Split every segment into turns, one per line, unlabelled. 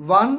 1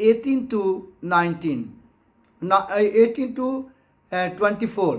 18 to 19, 18 to 24।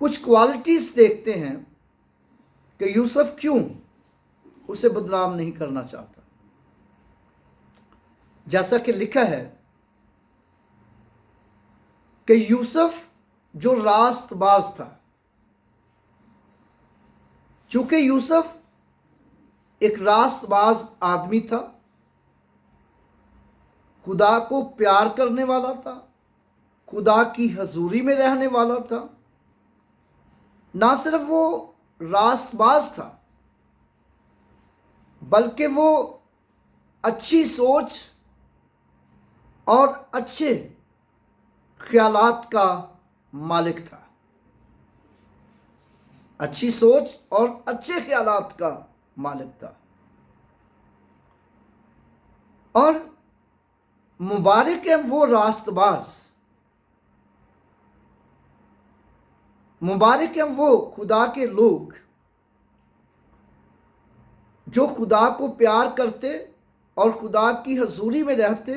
کچھ qualities دیکھتے ہیں کہ یوسف کیوں اسے بدنام نہیں کرنا چاہتا. جیسا کہ لکھا ہے کہ یوسف جو راست باز تھا، چونکہ یوسف ایک راست باز آدمی تھا، خدا کو پیار کرنے والا تھا، خدا کی حضوری میں رہنے والا تھا. نہ صرف وہ راست باز تھا بلکہ وہ اچھی سوچ اور اچھے خیالات کا مالک تھا. اچھی سوچ اور اچھے خیالات کا مالک تھا. اور مبارک ہے وہ راست باز، مبارک ہیں وہ خدا کے لوگ جو خدا کو پیار کرتے اور خدا کی حضوری میں رہتے،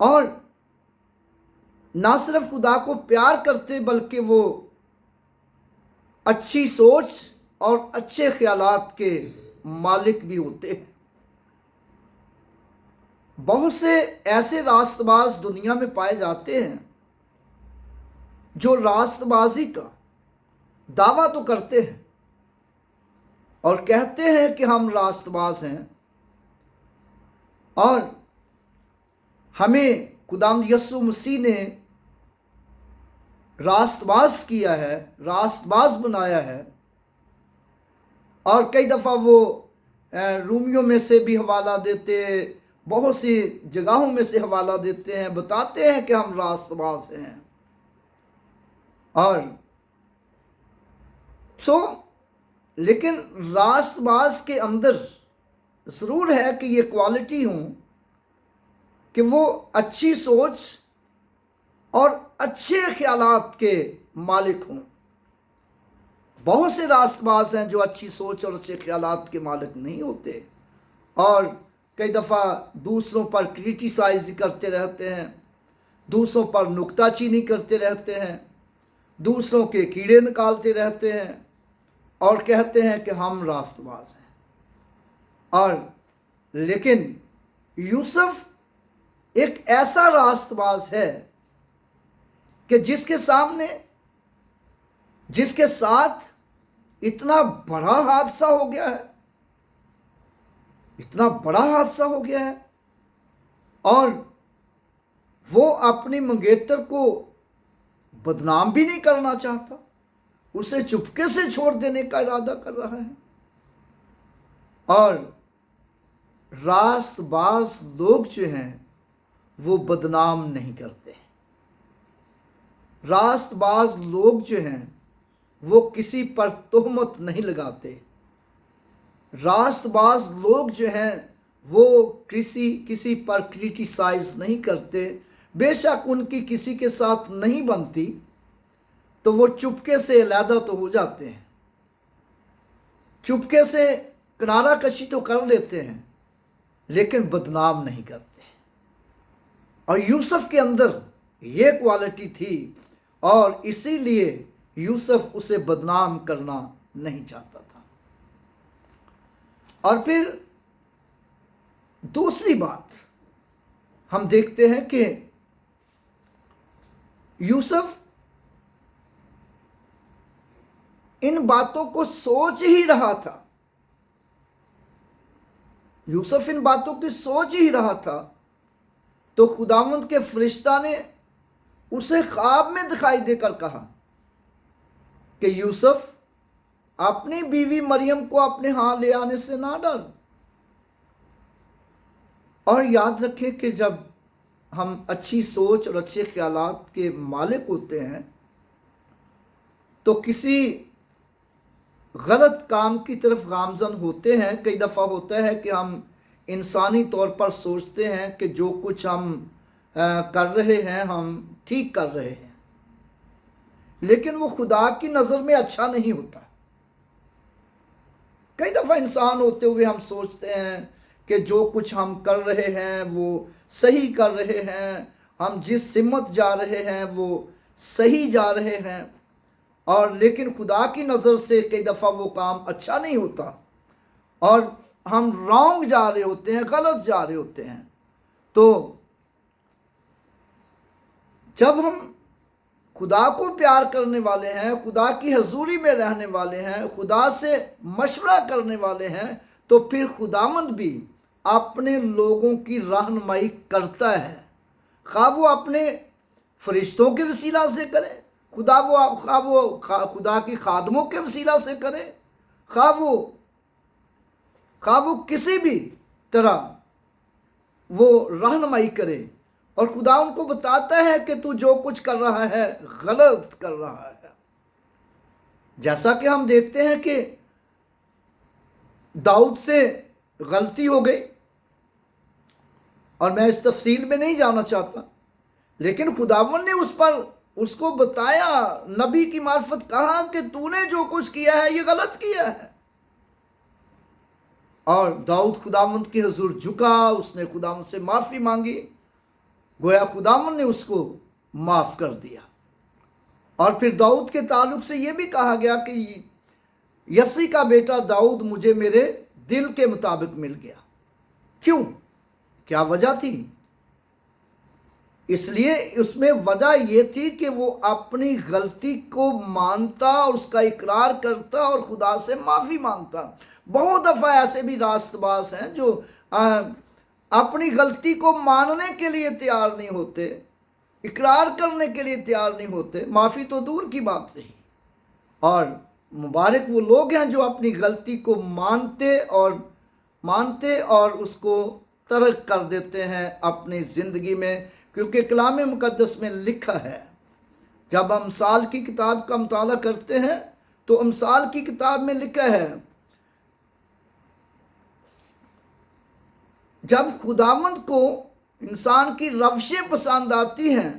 اور نہ صرف خدا کو پیار کرتے بلکہ وہ اچھی سوچ اور اچھے خیالات کے مالک بھی ہوتے ہیں. بہت سے ایسے راست باز دنیا میں پائے جاتے ہیں جو راست بازی کا دعویٰ تو کرتے ہیں اور کہتے ہیں کہ ہم راست باز ہیں، اور ہمیں خداوند یسوع مسیح نے راست باز کیا ہے، راست باز بنایا ہے. اور کئی دفعہ وہ رومیوں میں سے بھی حوالہ دیتے، بہت سی جگہوں میں سے حوالہ دیتے ہیں، بتاتے ہیں کہ ہم راست باز ہیں. اور لیکن راست باز کے اندر ضرور ہے کہ یہ کوالٹی ہوں کہ وہ اچھی سوچ اور اچھے خیالات کے مالک ہوں. بہت سے راست باز ہیں جو اچھی سوچ اور اچھے خیالات کے مالک نہیں ہوتے، اور کئی دفعہ دوسروں پر کرٹیسائز کرتے رہتے ہیں، دوسروں پر نکتہ چینی کرتے رہتے ہیں، دوسروں کے کیڑے نکالتے رہتے ہیں اور کہتے ہیں کہ ہم راست باز ہیں. اور لیکن یوسف ایک ایسا راست باز ہے کہ جس کے ساتھ اتنا بڑا حادثہ ہو گیا ہے، اتنا بڑا حادثہ ہو گیا ہے، اور وہ اپنی منگیتر کو بدنام بھی نہیں کرنا چاہتا، اسے چپکے سے چھوڑ دینے کا ارادہ کر رہا ہے. اور راست باز لوگ جو ہیں وہ بدنام نہیں کرتے. راست باز لوگ جو ہیں وہ کسی پر تہمت نہیں لگاتے. راست باز لوگ جو ہیں وہ کسی پر کرٹیسائز نہیں کرتے. بے شک ان کی کسی کے ساتھ نہیں بنتی تو وہ چپکے سے علیحدہ تو ہو جاتے ہیں، چپکے سے کنارہ کشی تو کر لیتے ہیں، لیکن بدنام نہیں کرتے. اور یوسف کے اندر یہ کوالٹی تھی، اور اسی لیے یوسف اسے بدنام کرنا نہیں چاہتا تھا. اور پھر دوسری بات ہم دیکھتے ہیں کہ یوسف ان باتوں کو سوچ ہی رہا تھا. یوسف ان باتوں کی سوچ ہی رہا تھا تو خداوند کے فرشتہ نے اسے خواب میں دکھائی دے کر کہا کہ یوسف اپنی بیوی مریم کو اپنے ہاں لے آنے سے نہ ڈر. اور یاد رکھیں کہ جب ہم اچھی سوچ اور اچھے خیالات کے مالک ہوتے ہیں تو کسی غلط کام کی طرف گامزن ہوتے ہیں. کئی دفعہ ہوتا ہے کہ ہم انسانی طور پر سوچتے ہیں کہ جو کچھ ہم کر رہے ہیں ہم ٹھیک کر رہے ہیں، لیکن وہ خدا کی نظر میں اچھا نہیں ہوتا. کئی دفعہ انسان ہوتے ہوئے ہم سوچتے ہیں کہ جو کچھ ہم کر رہے ہیں وہ صحیح کر رہے ہیں، ہم جس سمت جا رہے ہیں وہ صحیح جا رہے ہیں، اور لیکن خدا کی نظر سے کئی دفعہ وہ کام اچھا نہیں ہوتا اور ہم رانگ جا رہے ہوتے ہیں، غلط جا رہے ہوتے ہیں۔ تو جب ہم خدا کو پیار کرنے والے ہیں، خدا کی حضوری میں رہنے والے ہیں، خدا سے مشورہ کرنے والے ہیں، تو پھر خداوند بھی اپنے لوگوں کی رہنمائی کرتا ہے، خواہ وہ اپنے فرشتوں کے وسیلہ سے کرے، خواہ وہ خدا کی خادموں کے وسیلہ سے کرے، خواہ وہ کسی بھی طرح وہ رہنمائی کرے، اور خدا ان کو بتاتا ہے کہ تو جو کچھ کر رہا ہے غلط کر رہا ہے۔ جیسا کہ ہم دیکھتے ہیں کہ داؤد سے غلطی ہو گئی، اور میں اس تفصیل میں نہیں جانا چاہتا، لیکن خداوند نے اس کو بتایا، نبی کی معرفت کہا کہ تو نے جو کچھ کیا ہے یہ غلط کیا ہے۔ اور داؤد خداوند کے حضور جھکا، اس نے خداوند سے معافی مانگی، گویا خداوند نے اس کو معاف کر دیا۔ اور پھر داؤد کے تعلق سے یہ بھی کہا گیا کہ یسی کا بیٹا داؤد مجھے میرے دل کے مطابق مل گیا۔ کیوں؟ کیا وجہ تھی؟ اس لیے اس میں وجہ یہ تھی کہ وہ اپنی غلطی کو مانتا اور اس کا اقرار کرتا اور خدا سے معافی مانگتا۔ بہت دفعہ ایسے بھی راست باز ہیں جو اپنی غلطی کو ماننے کے لیے تیار نہیں ہوتے، اقرار کرنے کے لیے تیار نہیں ہوتے، معافی تو دور کی بات رہی۔ اور مبارک وہ لوگ ہیں جو اپنی غلطی کو مانتے اور اس کو ترک کر دیتے ہیں اپنی زندگی میں، کیونکہ کلام مقدس میں لکھا ہے، جب امثال کی کتاب کا مطالعہ کرتے ہیں تو امثال کی کتاب میں لکھا ہے، جب خداوند کو انسان کی روشیں پسند آتی ہیں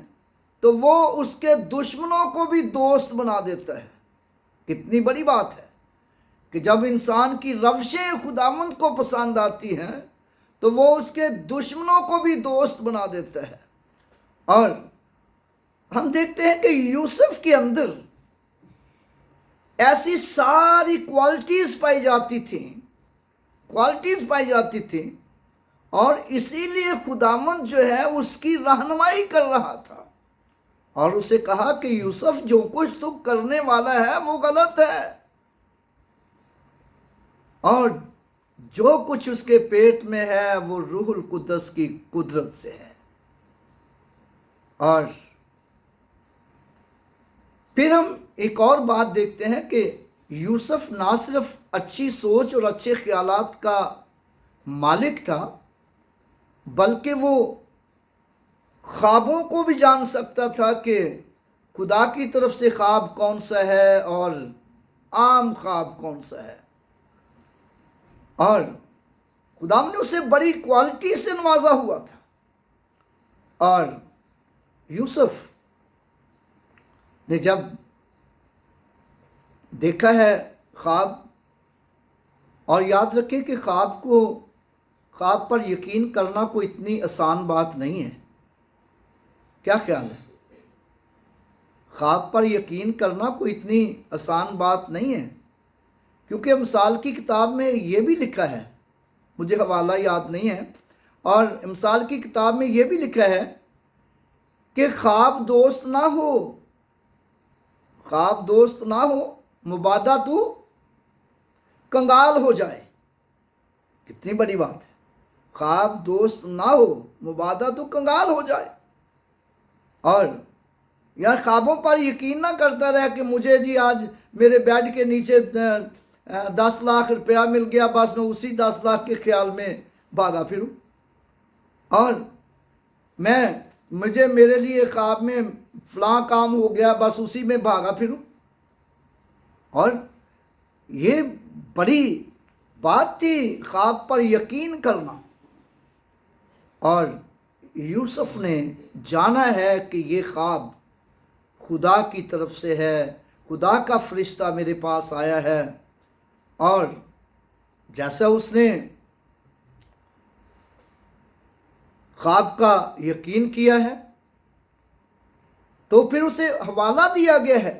تو وہ اس کے دشمنوں کو بھی دوست بنا دیتا ہے۔ کتنی بڑی بات ہے کہ جب انسان کی روشیں خداوند کو پسند آتی ہیں تو وہ اس کے دشمنوں کو بھی دوست بنا دیتا ہے۔ اور ہم دیکھتے ہیں کہ یوسف کے اندر ایسی ساری کوالٹیز پائی جاتی تھیں، اور اسی لیے خداوند جو ہے اس کی رہنمائی کر رہا تھا اور اسے کہا کہ یوسف جو کچھ تو کرنے والا ہے وہ غلط ہے، اور جو کچھ اس کے پیٹ میں ہے وہ روح القدس کی قدرت سے ہے۔ اور پھر ہم ایک اور بات دیکھتے ہیں کہ یوسف نہ صرف اچھی سوچ اور اچھے خیالات کا مالک تھا، بلکہ وہ خوابوں کو بھی جان سکتا تھا کہ خدا کی طرف سے خواب کون سا ہے اور عام خواب کون سا ہے۔ اور خدا نے اسے بڑی کوالٹی سے نوازا ہوا تھا، اور یوسف نے جب دیکھا ہے خواب، اور یاد رکھیں کہ خواب پر یقین کرنا کوئی اتنی آسان بات نہیں ہے۔ کیا خیال ہے؟ خواب پر یقین کرنا کوئی اتنی آسان بات نہیں ہے، کیونکہ امثال کی کتاب میں یہ بھی لکھا ہے، مجھے حوالہ یاد نہیں ہے، اور امثال کی کتاب میں یہ بھی لکھا ہے کہ خواب دوست نہ ہو مبادہ تو کنگال ہو جائے۔ کتنی بڑی بات ہے، خواب دوست نہ ہو مبادہ تو کنگال ہو جائے۔ اور یار خوابوں پر یقین نہ کرتا رہے کہ مجھے جی آج میرے بیڈ کے نیچے 10 لاکھ روپیہ مل گیا، بس میں اسی 10 لاکھ کے خیال میں بھاگا پھروں، اور میرے لیے خواب میں فلاں کام ہو گیا، بس اسی میں بھاگا پھروں۔ اور یہ بڑی بات تھی خواب پر یقین کرنا، اور یوسف نے جانا ہے کہ یہ خواب خدا کی طرف سے ہے، خدا کا فرشتہ میرے پاس آیا ہے، اور جیسا اس نے خواب کا یقین کیا ہے تو پھر اسے حوالہ دیا گیا ہے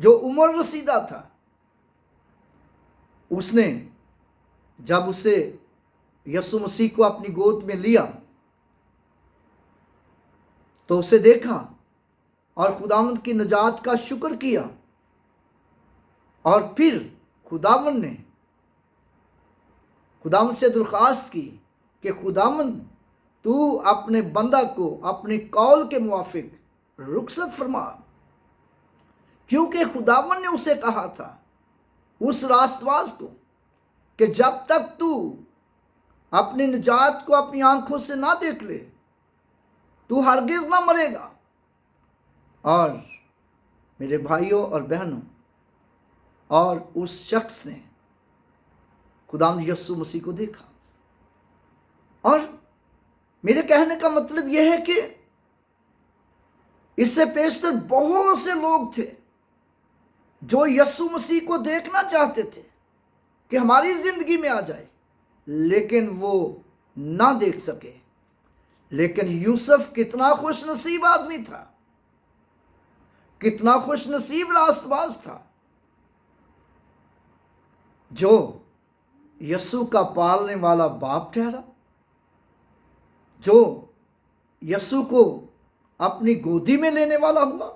جو عمر رسیدہ تھا، اس نے جب اسے یسوع مسیح کو اپنی گود میں لیا تو اسے دیکھا اور خداوند کی نجات کا شکر کیا، اور پھر خداوند نے خداوند سے درخواست کی کہ خداوند تو اپنے بندہ کو اپنے قول کے موافق رخصت فرما، کیونکہ خداوند نے اسے کہا تھا اس راست باز کو کہ جب تک تو اپنی نجات کو اپنی آنکھوں سے نہ دیکھ لے تو ہرگز نہ مرے گا۔ اور میرے بھائیوں اور بہنوں، اور اس شخص نے خداوند یسوع مسیح کو دیکھا۔ اور میرے کہنے کا مطلب یہ ہے کہ اس سے پیشتر بہت سے لوگ تھے جو یسوع مسیح کو دیکھنا چاہتے تھے کہ ہماری زندگی میں آ جائے، لیکن وہ نہ دیکھ سکے۔ لیکن یوسف کتنا خوش نصیب آدمی تھا، کتنا خوش نصیب راست باز تھا، جو یسوع کا پالنے والا باپ ٹھہرا، جو یسوع کو اپنی گودی میں لینے والا ہوا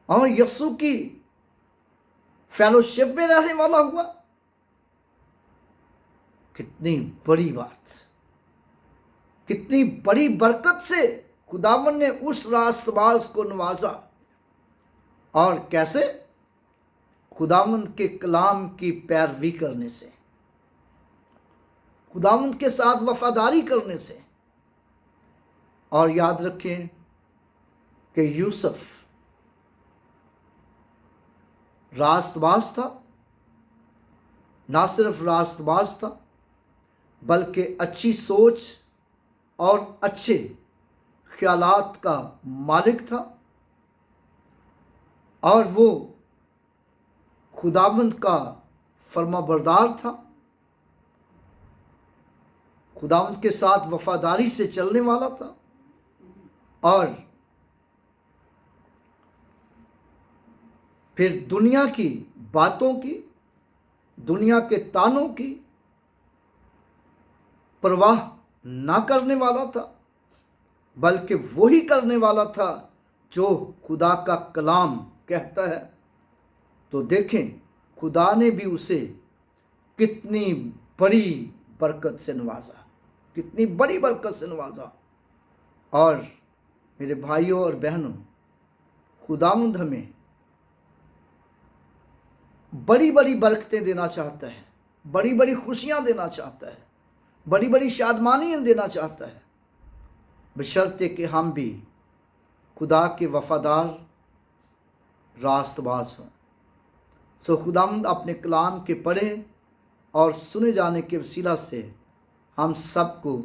اور یسوع کی فیلوشپ میں رہنے والا ہوا۔ کتنی بڑی بات، کتنی بڑی برکت سے خداوند نے اس راست باز کو نوازا، اور کیسے؟ خداوند کے کلام کی پیروی کرنے سے، خداوند کے ساتھ وفاداری کرنے سے۔ اور یاد رکھیں کہ یوسف راست باز تھا، نہ صرف راست باز تھا بلکہ اچھی سوچ اور اچھے خیالات کا مالک تھا، اور وہ خداوند کا فرما بردار تھا، خداوند کے ساتھ وفاداری سے چلنے والا تھا، اور پھر دنیا کی باتوں کی، دنیا کے تانوں کی پرواہ نہ کرنے والا تھا، بلکہ وہی کرنے والا تھا جو خدا کا کلام کہتا ہے۔ تو دیکھیں خدا نے بھی اسے کتنی بڑی برکت سے نوازا، کتنی بڑی برکت سے نوازا۔ اور میرے بھائیوں اور بہنوں، خداوند ہمیں بڑی بڑی برکتیں دینا چاہتا ہے، بڑی بڑی خوشیاں دینا چاہتا ہے، بڑی بڑی شادمانیاں دینا چاہتا ہے، بشرطے کہ ہم بھی خدا کے وفادار راست باز ہوں۔ سو خداوند اپنے کلام کے پڑھے اور سنے جانے کے وسیلہ سے ہم سب کو